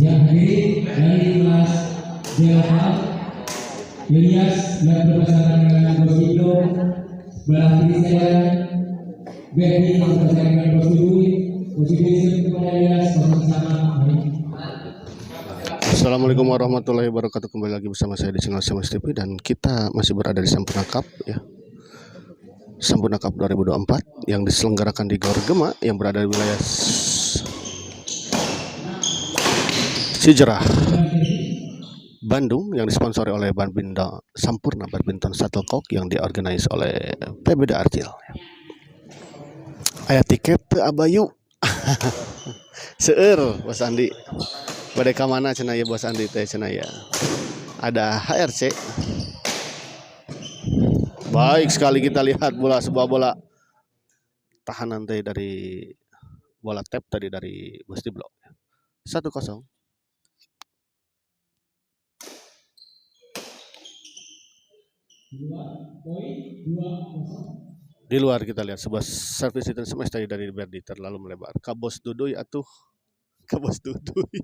Yang hadir dari kelas Delta, Ilyas yang berpasangan dengan Bos Indo, sebelah kiri saya, Berdi yang berpasangan dengan Bos Dwi, Bos Dwi kepada Ilyas bersama. Assalamualaikum warahmatullahi wabarakatuh. Kembali lagi bersama saya di channel Semes TV dan kita masih berada di Sampurna Cup ya. Sampurna Cup 2024 yang diselenggarakan di Gor Gema yang berada di wilayah Cijerah, Bandung, yang disponsori oleh Badminton Sampurna Badminton Shuttlecock yang diorganize oleh PBD Arcil. Aya tiket teu abayu. Seueur Bos Andi. Bade ka mana cenah ya Bos Andi teh cenah ya. Ada HRC. Baik sekali kita lihat sebuah bola tahanan teh dari bola tap tadi dari Bos Diblo. 1-0. Di luar kita lihat sebuah servis return smash tadi dari Berdi terlalu melebar. Kabos Duduy atuh. Kabos Duduy.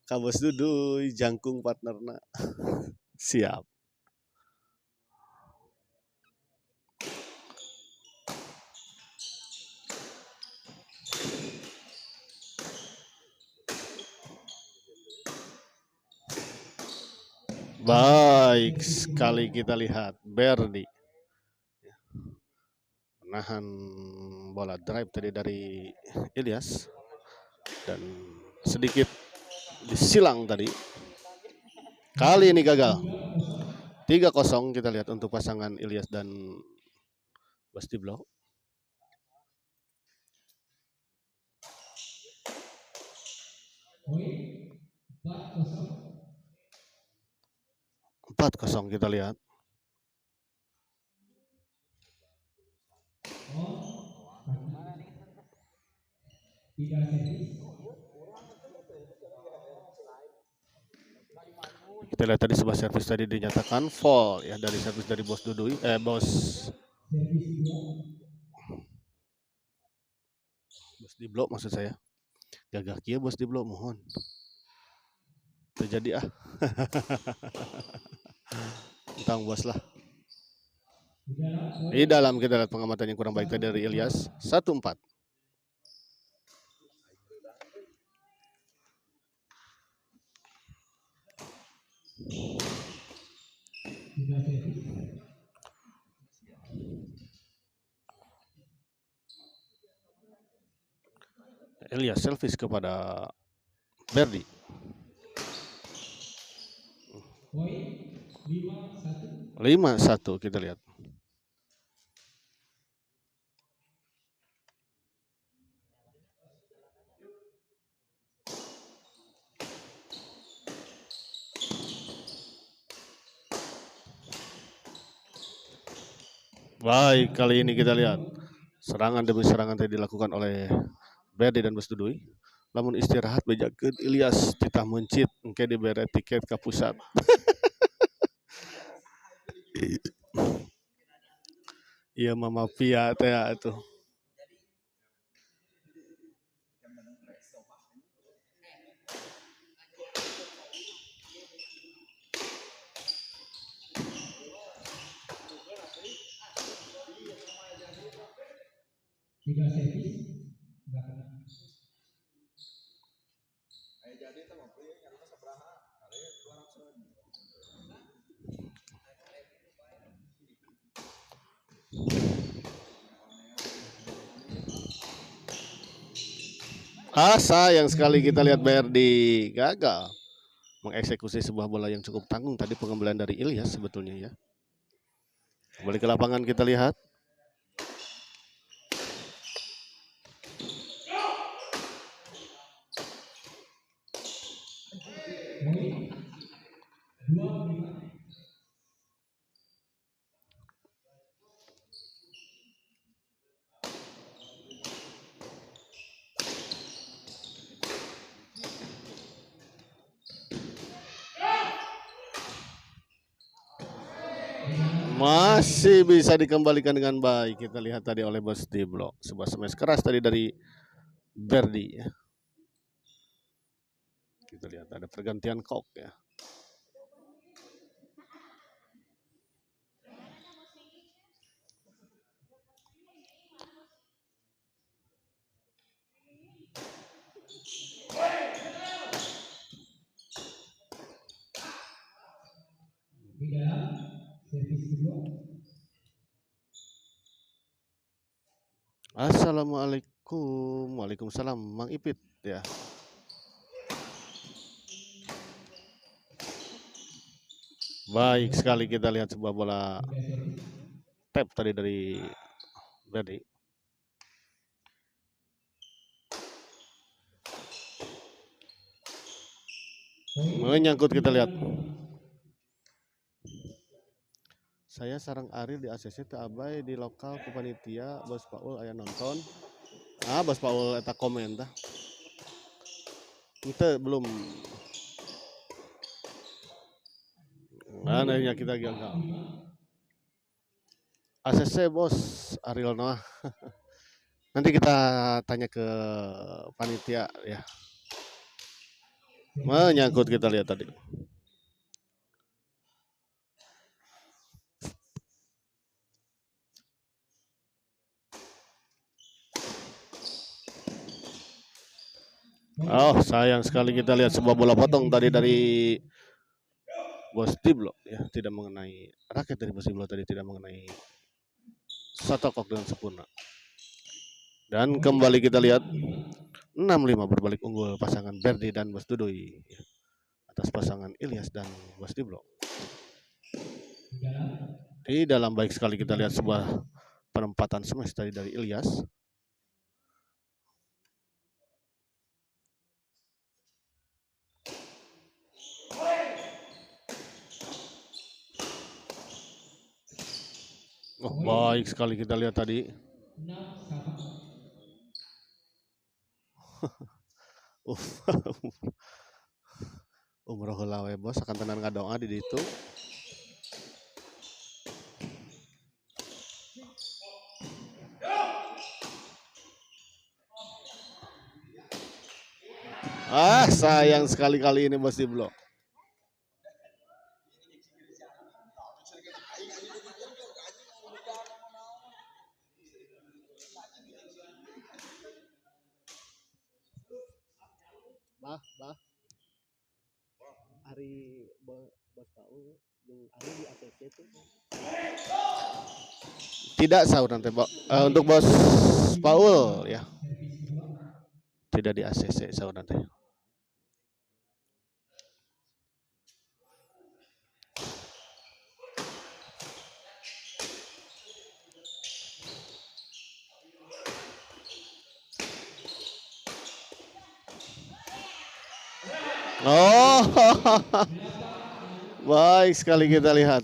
Kabos Duduy jangkung partnerna. Siap. Baik sekali kita lihat Berdi menahan bola drive tadi dari Ilyas dan sedikit disilang tadi. Kali ini gagal. 3-0 kita lihat untuk pasangan Ilyas dan Bos Diblo. Empat 0 kita lihat. Kita lihat tadi sebuah servis tadi dinyatakan fall ya dari servis dari Bos Duduy, Bos Diblo maksud saya. Gagah kieu Bos Diblo mohon. Terjadi tentang bos lah. Di dalam kita lihat pengamatan yang kurang baik tadi dari Ilyas. 1-4. Ilyas servis kepada Berdi. 5-1 kita lihat. Baik, kali ini kita lihat serangan demi serangan tadi dilakukan oleh Berdi dan Bos Duduy. Lamun istirahat bejakeun Ilyas titah mencit engke dibere tiket ka pusat. Iya Mama Pia teh atuh. Sayang sekali kita lihat Berdi gagal mengeksekusi sebuah bola yang cukup tanggung tadi pengembalian dari Ilyas sebetulnya ya. Kembali ke lapangan kita lihat. Masih bisa dikembalikan dengan baik. Kita lihat tadi oleh Bos Diblo. Sebuah smash keras tadi dari Berdi. Kita lihat ada pergantian kok ya. Di dalam servis kedua. Assalamualaikum, waalaikumsalam, Mang Ipit ya. Baik sekali, kita lihat sebuah bola Tiga servis. tap tadi dari Berdi. Menyangkut, kita lihat. Saya sarang Ariel di ACC teu abai di lokal ku panitia Bos Paul aya nonton. Bos Paul eta komen tah. Itu belum. Anehnya kita gagal. ACC Bos Ariel Noah. Nanti kita tanya ke panitia ya. Menyangkut, kita lihat tadi. Oh, sayang sekali, kita lihat sebuah bola potong tadi dari Bos Diblo ya, tidak mengenai raket dari Bos Diblo tadi, tidak mengenai Satokok dengan sempurna. Dan kembali kita lihat 6-5 berbalik unggul pasangan Berdi dan Bos Dudoy ya, atas pasangan Ilyas dan Bos Diblo. Di dalam baik sekali, kita lihat sebuah penempatan smash tadi dari Ilyas. Oh, baik sekali, kita lihat tadi. Umroh heula we Bos, akan tenan ngadoa di ditu. Sayang sekali kali ini Bos Diblo. Bah. Hari Bos Paul yang hari di ACC itu. Tidak sahur nanti, untuk Bos Paul ya. Tidak di ACC sahur nanti. Oh, baik sekali, kita lihat.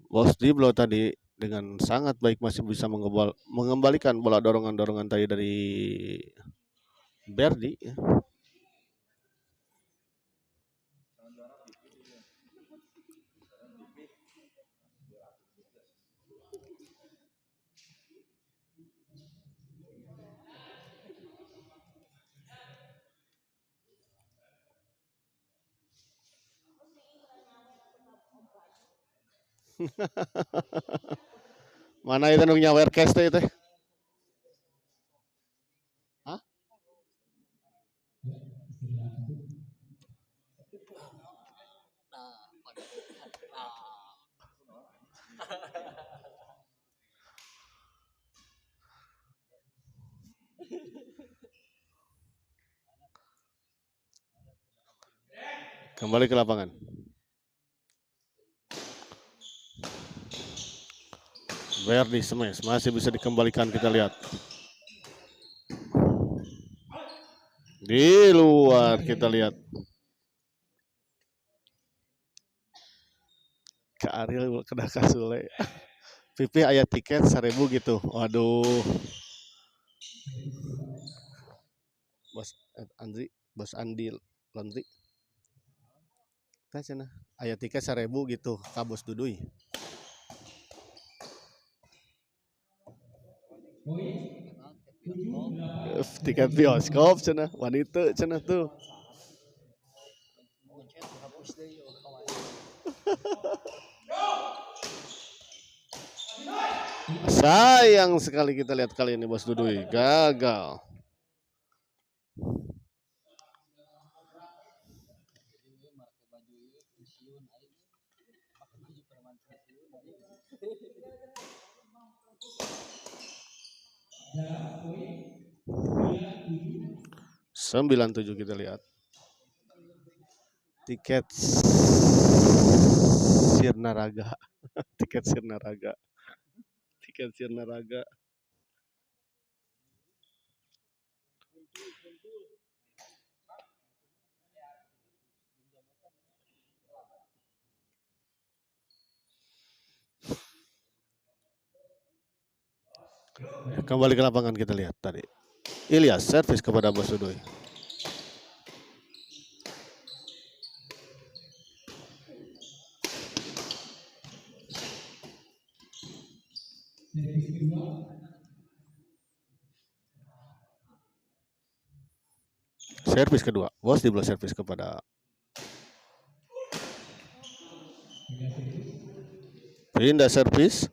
Bos Diblo tadi dengan sangat baik masih bisa mengembalikan bola dorongan-dorongan tadi dari Berdi ya. Mana itu nu nyawer cash teh teh? Hah? Kembali ke lapangan. Berdi smash masih bisa dikembalikan, kita lihat. Di luar, kita lihat. Ke Ariel kedah kasule. Pipi aya tiket 1000 gitu. Waduh. Bos Andi Londri. Tah cenah aya tiket 1000 gitu ka Bos Duduy. Poin 7-8. tiket bioskop cenah wanita cenah tuh. Sayang sekali kita lihat kali ini Bos Dudui gagal. Sembilan tujuh kita lihat. Tiket Sirna Raga. Tiket Sirna Raga. Tiket Sirna Raga. Kembali ke lapangan kita lihat tadi. Ilyas servis kepada Bos Dudui. Servis kedua. Bos Diblo servis kepada pindah servis.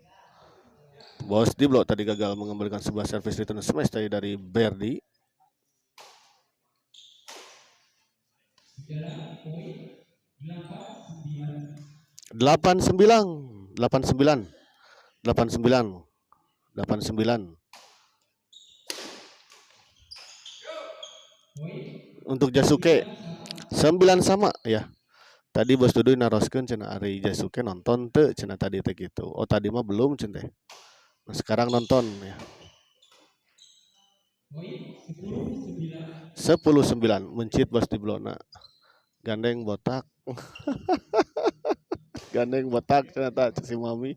Bos Diblo tadi gagal mengembalikan sebuah servis return smash tadi dari Berdi. Delapan sembilan. Untuk Jasuke 9 sama ya. Tadi Bos Dudui naroskeun cenah Ari Jasuke nonton teu cenah tadi teh gitu. Oh tadi mah belum cenah teh. Nah, sekarang nonton ya. 10-9 mencit Bos Diblona. Gandeng botak. Gandeng botak ternyata si Mami.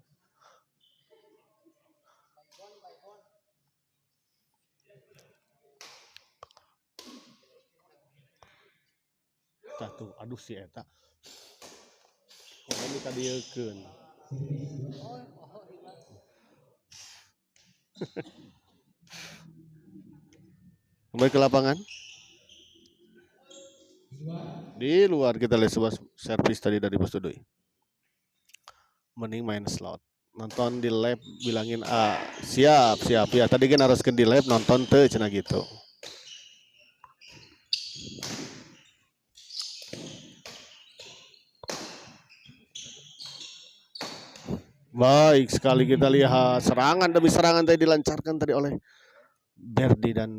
Tuh, aduh si eta. Kami tadi eukeun. Kembali ke lapangan. Di luar kita lihat sebuah servis tadi dari Bos Dudui. Mending main slot. Nonton di lab bilangin siap ya. Tadi kan harus di lab nonton teu cenah gitu. Baik sekali kita lihat serangan demi serangan tadi dilancarkan tadi oleh Berdi dan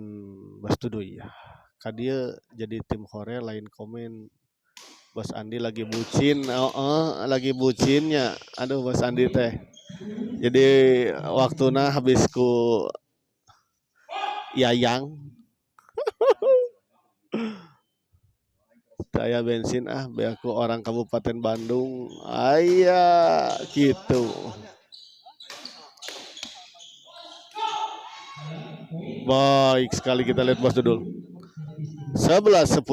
Bos Dudui ya. Kadia jadi tim Korea lain komen Bos Andi lagi bucin, lagi bucinnya. Aduh Bos Andi teh. Jadi waktuna habis ku Yayang. Saya bensin be aku orang Kabupaten Bandung. Aya gitu. Baik sekali kita lihat Bos Dudul. 11-10.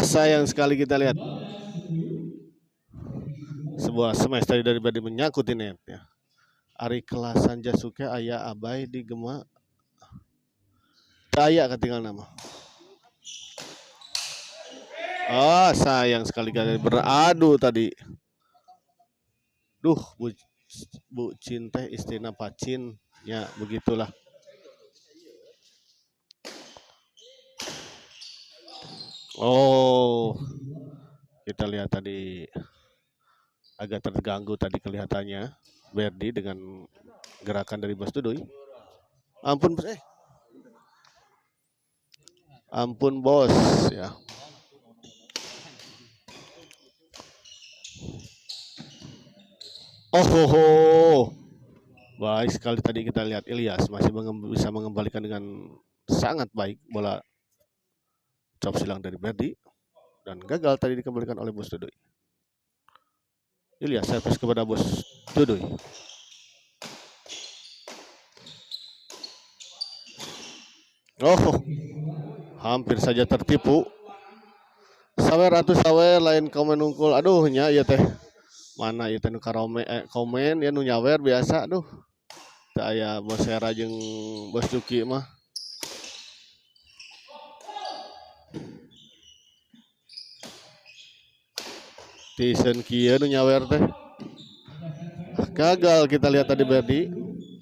Sayang sekali kita lihat. Sebuah smash tadi dari Berdi menyangkut di net ya. Ari kelasan Jasuke aya abai di Gema. Aya ketinggal nama. Sayang sekali kali beradu tadi. Duh, Bu Cinte istina pacin ya begitulah. Oh, kita lihat tadi agak terganggu tadi kelihatannya Berdi dengan gerakan dari Bos Dudui. Ampun bos, ampun bos ya. Baik sekali tadi kita lihat Ilyas masih bisa mengembalikan dengan sangat baik bola chop silang dari Berdi dan gagal tadi dikembalikan oleh Bos Dudui. Ilyas servis kepada Bos Dudui. hampir saja tertipu. Sawer atuh sawer lain komen unggul. Aduh nya ieu teh. Mana ieu teh nu komen ya nu nyawer biasa aduh. Teu aya Bos Hera jeung Bos Juki mah. Tisen kieu nu nyawer teh. Gagal kita lihat tadi Berdi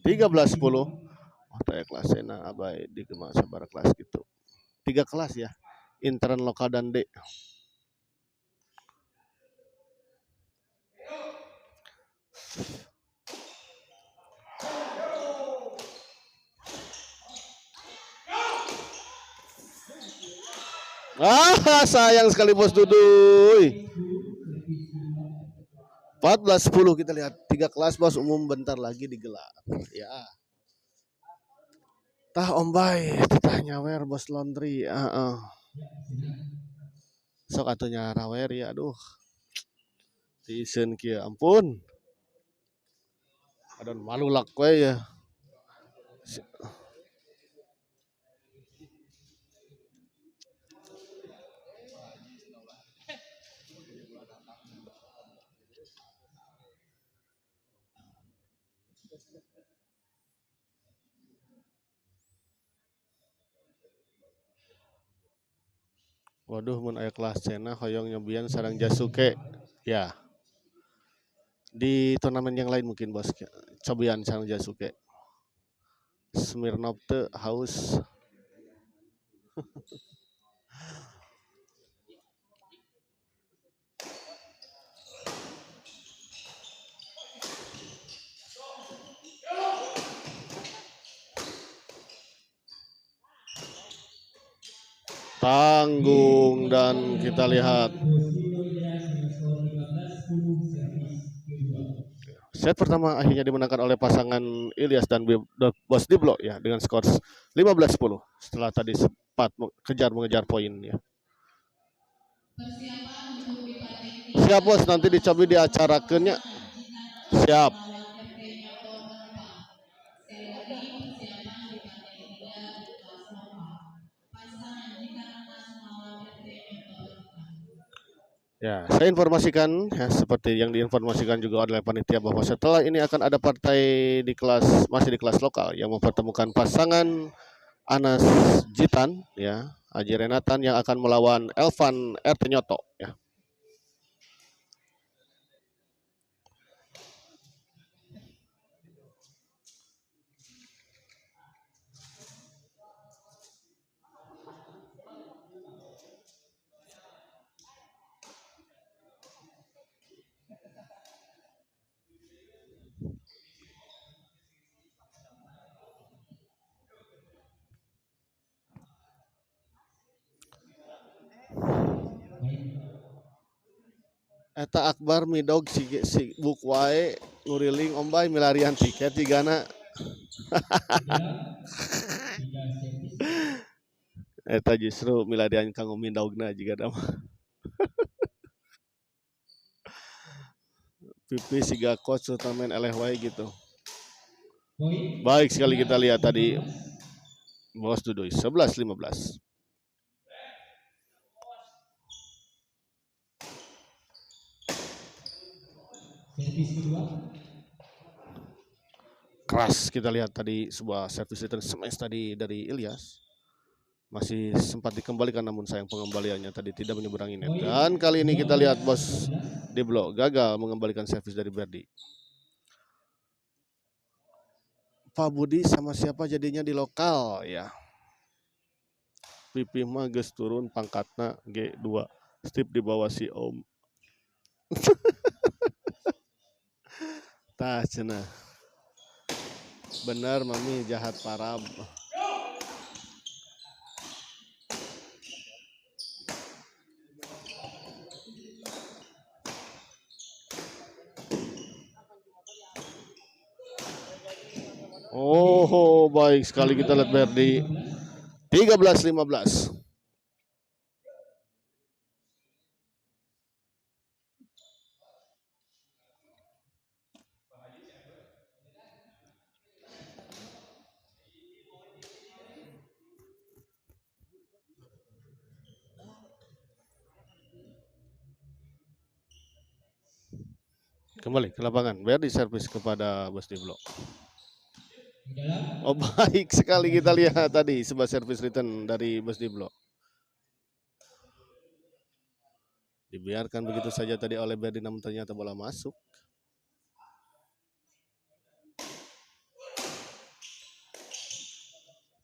13-10. Oh, teh kelasena abai di sabaraha kelas gitu. 3 kelas ya. Intern lokal dan D. Sayang sekali Bos Duduy. 14-10 kita lihat 3 kelas Bos umum bentar lagi digelar. Ya. Tah Om Bay, tah nyawer Bos Laundry. Sok atunya rawer ya aduh. Tisen kieu ampun. Adon malu lak we ya. Waduh mun aya kelas cena hoyong nyobian sareng Jasuke. Ya. Di turnamen yang lain mungkin Bos. Cobian sareng Jasuke. Smirnov teu haus. Tanggung dan kita lihat set pertama akhirnya dimenangkan oleh pasangan Ilyas dan Bos Diblo ya dengan skor 15-10 setelah tadi sempat mengejar poin ya. Siap Bos nanti dicoba diacarakeunnya. Siap. Ya, saya informasikan ya, seperti yang diinformasikan juga oleh panitia bahwa setelah ini akan ada partai masih di kelas lokal yang mempertemukan pasangan Anas Jitan ya, Aji Renatan yang akan melawan Elvan Ertenyoto ya. Eta Akbar midog si buk wae nguriling Om Bay milarian tiket jigana. Eta justru milarian kanggo mindogna jiga da mah. Pipi siga coach turnamen eleh wae gitu. Baik sekali kita lihat tadi Bos Duduy 11-15. Keras kita lihat tadi sebuah servis return smash tadi dari Ilyas. Masih sempat dikembalikan namun sayang pengembaliannya tadi tidak menyeberangi net. Dan kali ini kita lihat Bos Diblo gagal mengembalikan servis dari Berdi. Pak Budi sama siapa jadinya di lokal ya. Pipi mah geus turun pangkatna G2. Steve di bawah si Om. Tah cenah. Benar Mami jahat parab. Oh, baik sekali kita lihat Berdi 13-15. Kembali ke lapangan. Berdi servis kepada Bos Diblo. Di dalam. Oh baik sekali kita lihat tadi sebuah servis return dari Bos Diblo. Dibiarkan begitu saja tadi oleh Berdi namun ternyata bola masuk.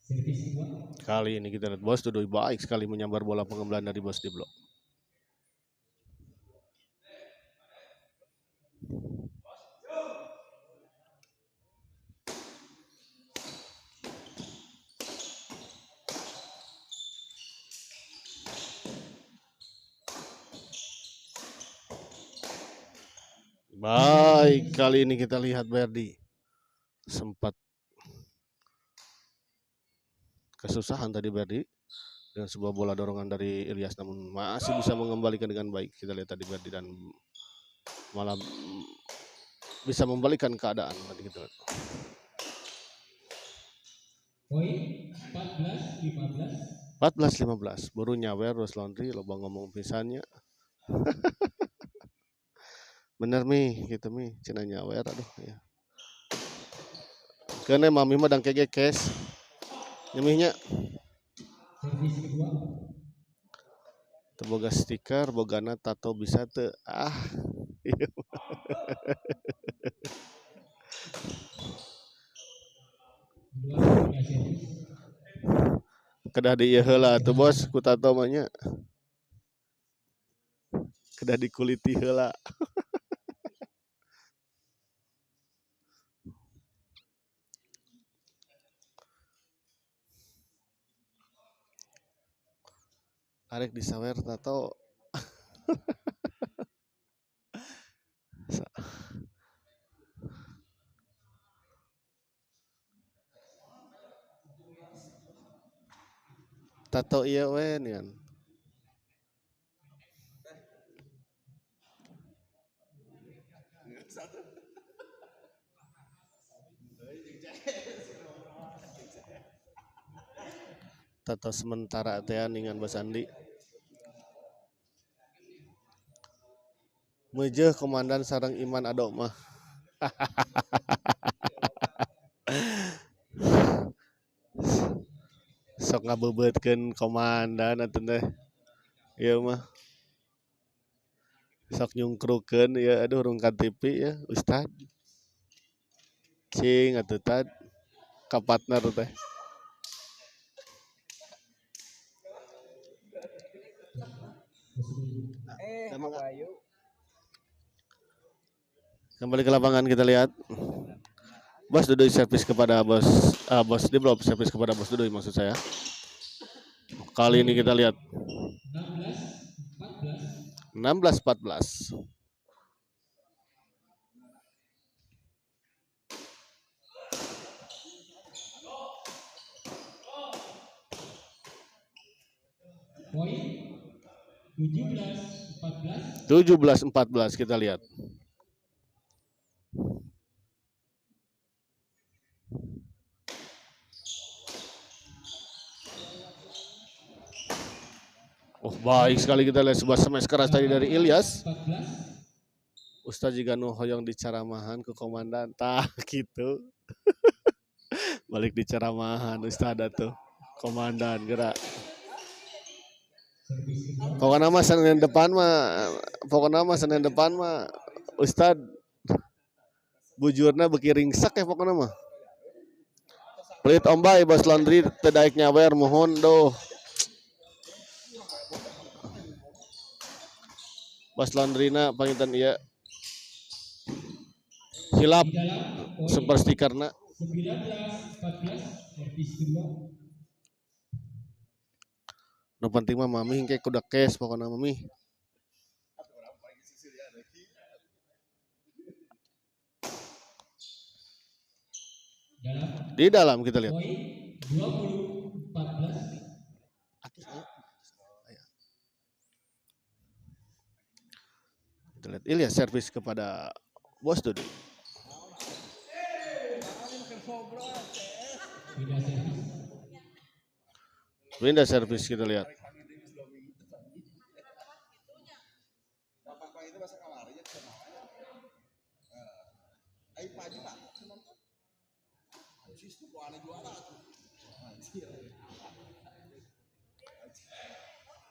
Servis kedua. Kali ini kita lihat Bos Dudui baik sekali menyambar bola pengembangan dari Bos Diblo. Baik, kali ini kita lihat Berdi sempat kesusahan tadi Berdi dengan sebuah bola dorongan dari Ilyas namun masih bisa mengembalikan dengan baik. Kita lihat tadi Berdi dan malah bisa membalikan keadaan tadi gitu. Poin 14-15. 14-15 baru nyawer Rose Laundry loba ngomong pisannya. Bener mi gitu mi cina nyawer aduh ya. Kene mami mah dang kege kes. Nyemihnya Servis kedua. teboga stiker bogana tato bisa teu iya. Dua pindah servis. Kedah di ieu heula tuh Bos ku tato mah nya. Kedah dikuliti heula. Arek disawer tato. Tato iya we nian. Tato sementara teh ningan Bos Andi. Meujeuh komandan sareng Iman Ado mah. Sok ngabebeutkeun komandan atuh teh. Ieu mah. Sok nyungkrukeun ya aduh rungkat TV ya Ustad. Cing atuh tad ka partner teh. Kembali ke lapangan kita lihat. Bos Dudui servis kepada Bos Diblo servis kepada Bos Dudui maksud saya. Kali ini kita lihat 16-14. Poin 17-14. 17-14 kita lihat. Oh baik sekali kita lihat sebuah smash keras tadi dari Ilyas. 14. Ustaz juga nu hoyong dicaramahan ke komandan tah gitu. Balik dicaramahan Ustaz atuh komandan gerak. Servis kedua. Pokoknya mah Senin depan mah Ustad bujurna beki ringsek ya pokoknya mah. Pelit ombay Bos Laundry teu daek nyawer mohon doh. Bos Laundryna pangitan ieu hilap Di dalam. Poin super stikerna. 19-14. Servis kedua. Nu penting mah mami hingke kuda kes pokoknya mami. Dalam. Di dalam kita lihat. Poin 20-14. Kita lihat Ilyas servis kepada Bos Dudui. Pindah servis. Pindah servis kita lihat.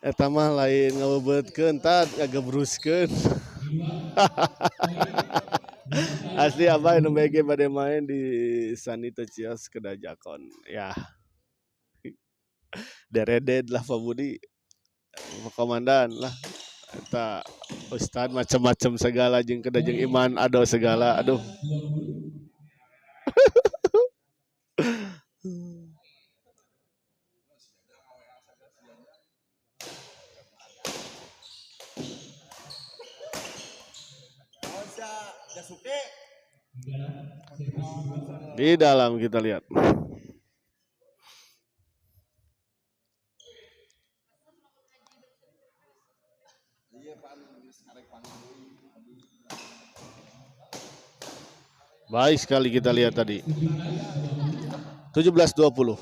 Eta mah lain ngabebetkeun tad ngagebruskeun. Asli abah nu BG bade main di Sanito Cios Kedajakon. Ya, dereded lah Pak Budi. Komandan lah. Eta Ustad macam-macam segala jeung kedah jeung iman ado segala. Aduh. Di dalam kita lihat. Baik sekali kita lihat tadi. 17-20.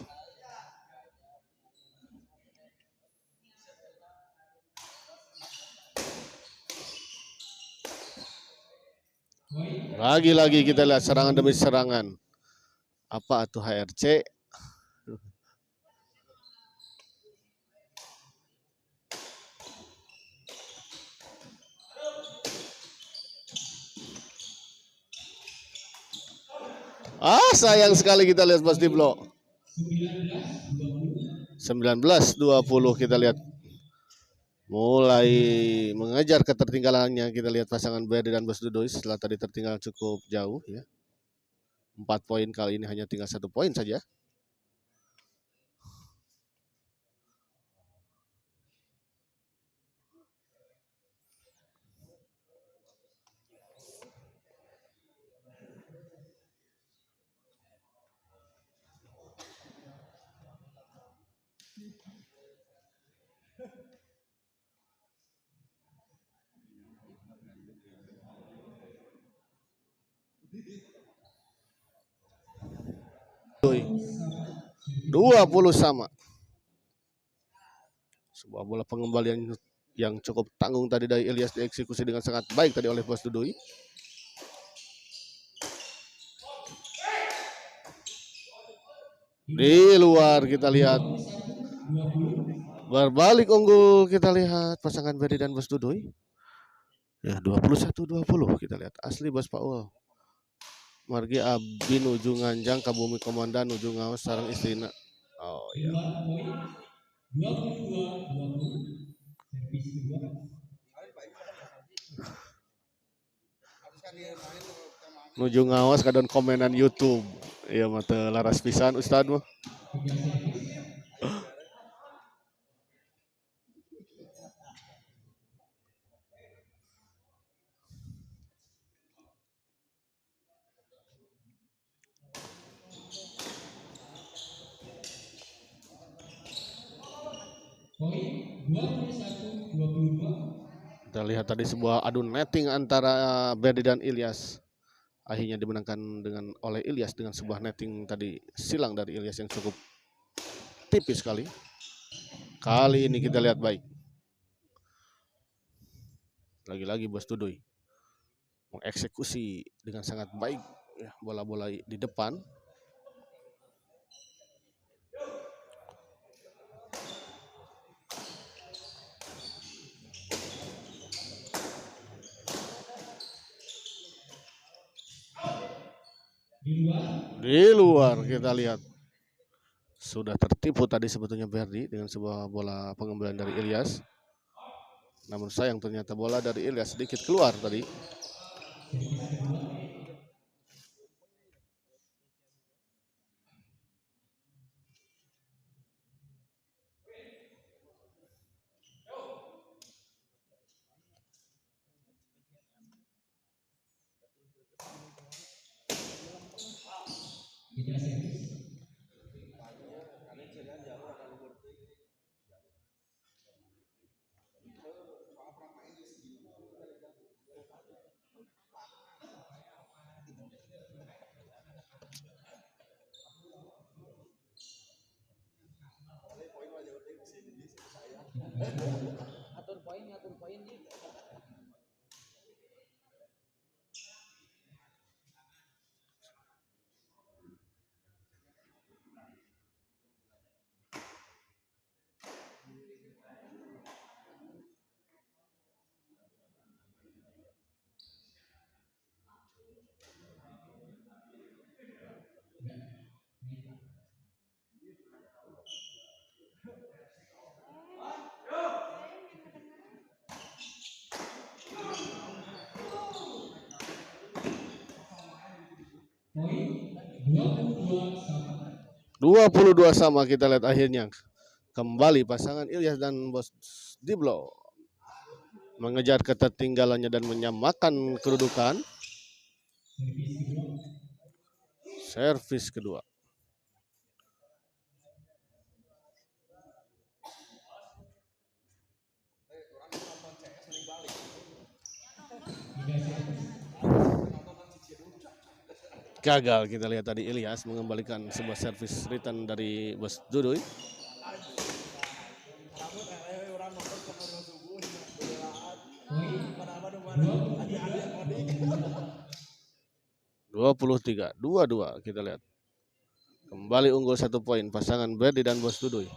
Lagi-lagi kita lihat serangan demi serangan. Apa tuh HRC? Sayang sekali kita lihat Mas Diblo. 19-20 kita lihat. Mulai mengejar ketertinggalannya, kita lihat pasangan Berdi dan Bos Dudoy setelah tadi tertinggal cukup jauh ya. 4 poin, kali ini hanya tinggal 1 poin saja. Dudoy 20 sama. Sebuah bola pengembalian yang cukup tanggung tadi dari Ilyas dieksekusi dengan sangat baik tadi oleh Bos Dudoy. Di luar kita lihat. Berbalik unggul kita lihat pasangan Berdi dan Bos Dudoy. Ya 21-20 kita lihat. Asli Bos Paul. Margi Abi nuju nganjang ka bumi komandan nuju ngaos sareng istrina. Oh iya. Nuju ngaos kadon komenan YouTube. Iya mah teu laras pisan Ustad mah. Kita lihat tadi sebuah adu netting antara Berdi dan Ilyas. Akhirnya dimenangkan oleh Ilyas dengan sebuah netting tadi silang dari Ilyas yang cukup tipis sekali. Kali ini kita lihat baik. Lagi-lagi Bos Dudoy mengeksekusi dengan sangat baik ya, bola-bola di depan. Di luar kita lihat sudah tertipu tadi sebetulnya Berdi dengan sebuah bola pengembalian dari Ilyas. Namun sayang ternyata bola dari Ilyas sedikit keluar tadi. Poin 22 sama. 22 sama, kita lihat akhirnya. Kembali pasangan Ilyas dan Bos Diblo mengejar ketertinggalannya dan menyamakan kedudukan. Servis kedua. Servis kedua. Tidak servis. Gagal, kita lihat tadi Ilyas mengembalikan sebuah servis return dari Bos Dudoy. Poin 23, 22 kita lihat. Kembali unggul 1 poin pasangan Berdi dan Bos Dudoy.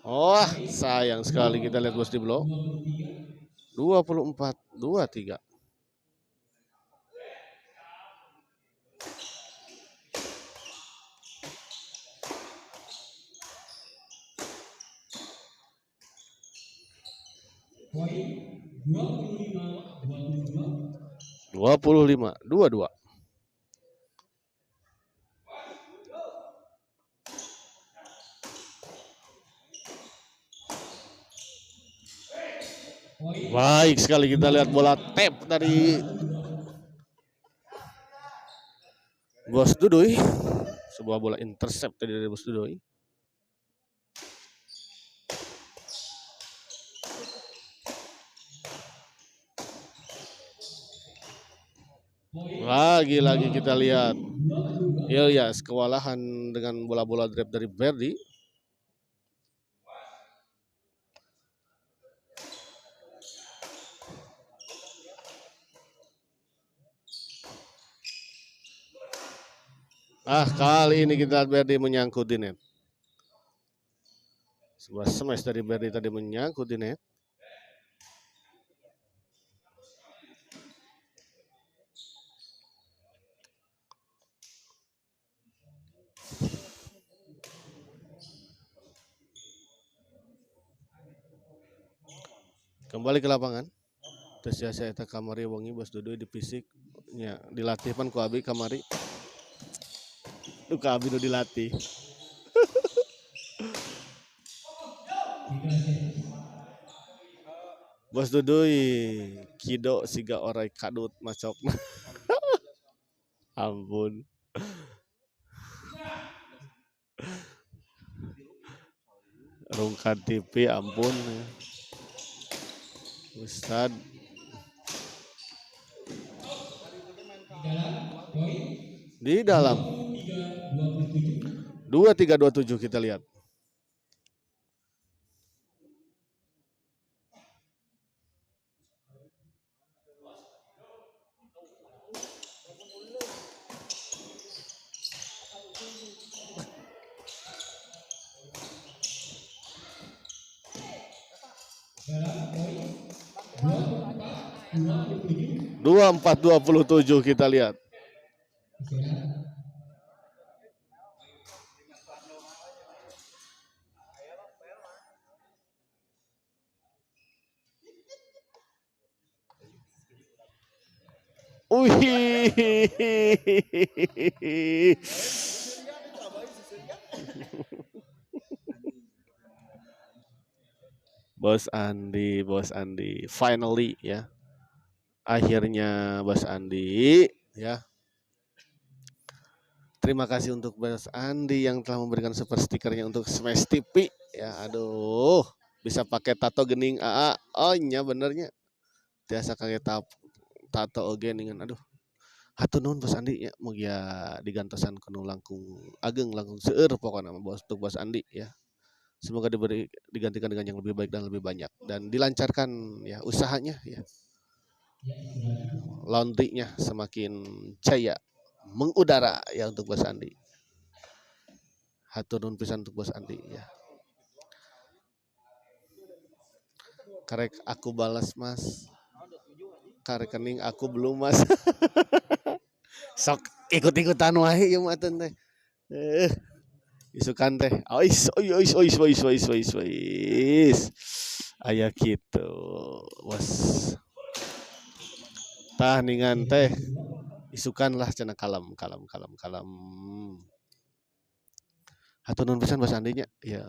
Oh, sayang sekali, kita lihat Bos Diblo. 24, 23. Poin 25 22. 25, 22. Baik sekali, kita lihat bola tap dari Bos Dudoy. Sebuah bola intercept tadi dari Bos Dudoy. Lagi-lagi kita lihat Ilyas kewalahan dengan bola-bola drive dari Berdi. Kali ini kita lihat Berdi menyangkut di net. Sebuah smash dari Berdi tadi menyangkut di net. Kembali ke lapangan. Terus ya saya kamari wangi Bos Dudoy di fisiknya dilatih pan ku abi kamari. Duka abi nu dilatih. Bos Dudoy kido siga orai kadut macok. Ampun. Rungkan TV ampun. Ustad. Di dalam 23-27 kita lihat. Dalam 24-27 kita lihat. Wih. Bos Andi, finally ya. Akhirnya Bos Andi ya. Terima kasih untuk Bos Andi yang telah memberikan super stikernya untuk Smash TV ya. Aduh, bisa pakai tato gening AA. Oh nya benernya. Biasa kayak tato geningan. Aduh. Hatur nuhun Bos Andi ya, mugia digantosan kuno langkung ageng langkung seueur pokoknya untuk Bos Andi ya. Semoga digantikan dengan yang lebih baik dan lebih banyak dan dilancarkan ya usahanya ya. Laundry-nya semakin jaya mengudara ya untuk Bos Andi. Hatur nuhun pisan untuk Bos Andi ya. Karek aku balas Mas. Karekening aku belum Mas. Sok ikut-ikutan wae ieu mah teh. Isukan teh. Ois. Aya kitu. Bos. Tah ningan teh. isukan lah cenah kalem kalem kalem kalem. Hatur nuhun pisan Bos Andinya. Ya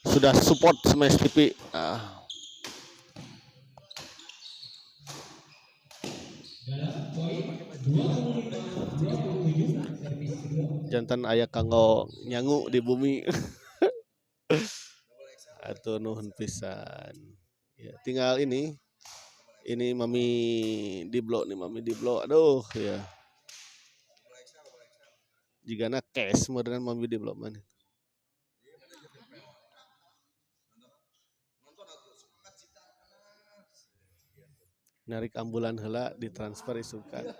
sudah support Smash TV. Dalam poin 25-27 servis kedua. Jantan aya kanggo nyangu di bumi. Hatur nuhun pisan. Ya, tinggal ini Mami Diblo nih, Mami Diblo. Aduh ya. Jigana cash modern Mami Diblo mana. Narik ambulan heula ditransfer isukan.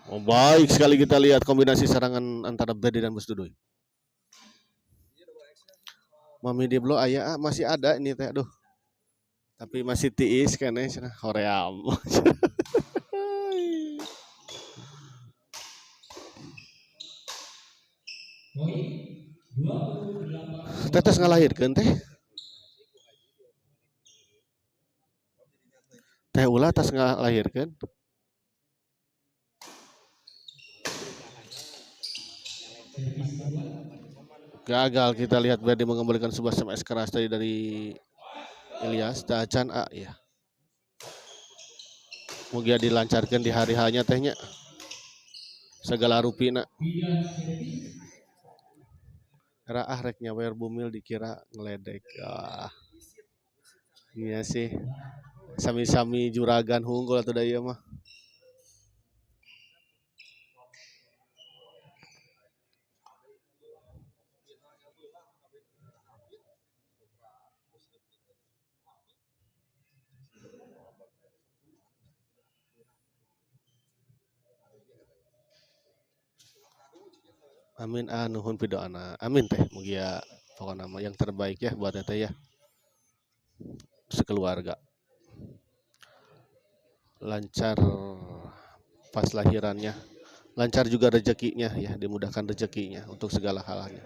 Oh, baik sekali kita lihat kombinasi serangan antara Brady dan Bos Dudoy. Mami Diblo aya masih ada ini teh, aduh. Tapi masih tiis kan cenah hoream. Poin 28. Tetes ngalahirkeun teh. Teh ulah tas ngalahirkeun. Gagal kita lihat Brady mengembalikan sebuah smash keras tadi dari Ilyas Dacan A ya. Mugia dilancarkan di hari hanya tehnya. Segala rupina. Raah rek nyawer bumil dikira ngeledek. Iya sih. Sami-sami juragan hunggul atau daya mah. Amin nuhun pidoana. Amin teh mugia pokoknya nama yang terbaik ya buat teh ya. Sekeluarga. Lancar pas lahirannya. Lancar juga rezekinya ya, dimudahkan rezekinya untuk segala halnya.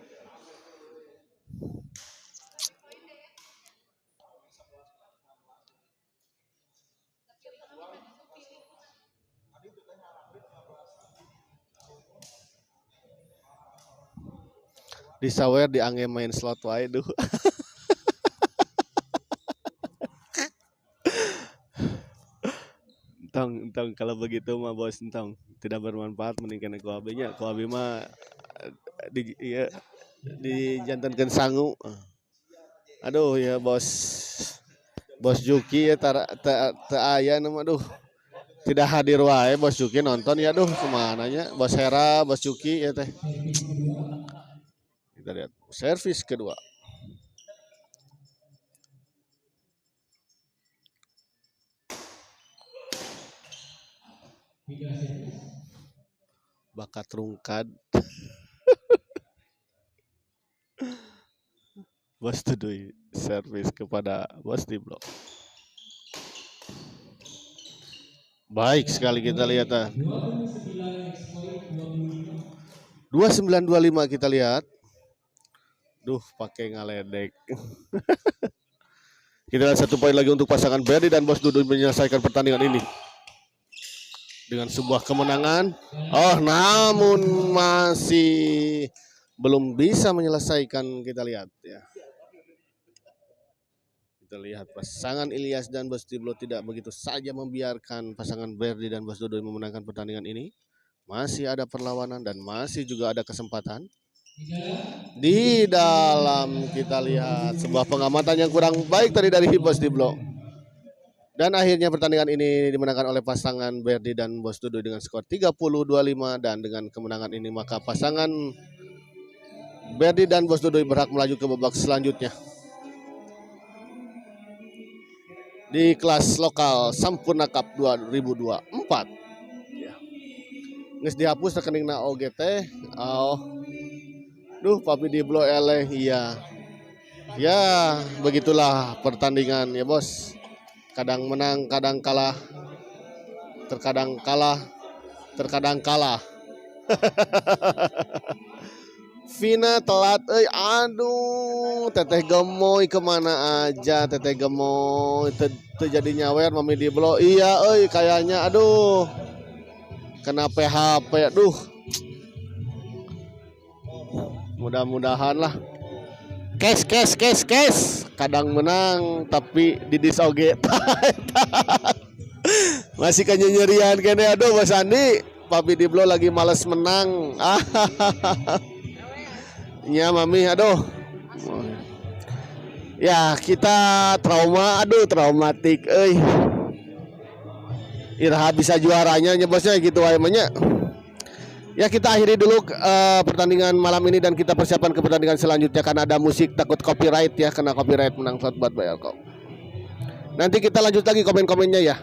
Disawer diangge main slot wae duh. Entong kalau begitu mah bos entong tidak bermanfaat mending ku AB-nya. Ku AB mah dijantankeun sangu. Aduh ya bos Juki ya aya nama aduh. Tidak hadir wae Bos Juki nonton ya aduh kemana nya Bos Hera, Bos Juki ya teh. Kita lihat servis kedua. Bakat rungkad. Bos Dudoy servis kepada Bos Diblo. Baik sekali kita lihat 2925 kita lihat. Duh, pakai ngaledek. Kita lihat 1 poin lagi untuk pasangan Brady dan Bos Dudoy menyelesaikan pertandingan ini dengan sebuah kemenangan. Oh, namun masih belum bisa menyelesaikan, kita lihat ya. Kita lihat pasangan Ilyas dan Bos Diblo tidak begitu saja membiarkan pasangan Brady dan Bos Dudoy memenangkan pertandingan ini. Masih ada perlawanan dan masih juga ada kesempatan. Di dalam kita lihat sebuah pengamatan yang kurang baik tadi dari Bos Diblo. Dan akhirnya pertandingan ini dimenangkan oleh pasangan Brady dan Bos Dudoy dengan skor 30-25. Dan dengan kemenangan ini maka pasangan Brady dan Bos Dudoy berhak melaju ke babak selanjutnya di kelas lokal Sampurna Cup 2024. Ya. Nges dihapus rekeningna OGT. Oh. Duh, Papi Diblo eleh iya. Ya, begitulah pertandingan ya, Bos. Kadang menang, kadang kalah. Terkadang kalah. Vina telat, aduh, teteh gemoy kemana aja, teteh gemoy, terjadi nyawer mami di blok, iya, kayaknya, aduh, kena PHP, aduh, mudah-mudahan lah, cash, kadang menang, tapi di disoge, masih kenyerian kene, aduh, Mas Andi, papi di blok lagi males menang, ya mami, aduh. Ya kita trauma, aduh traumatik, Irha bisa juaranya nyebosnya gitu ayamnya. Ya kita akhiri dulu pertandingan malam ini dan kita persiapan ke pertandingan selanjutnya karena ada musik takut copyright ya, kena copyright menang buat Bayelko. Nanti kita lanjut lagi komen-komennya ya.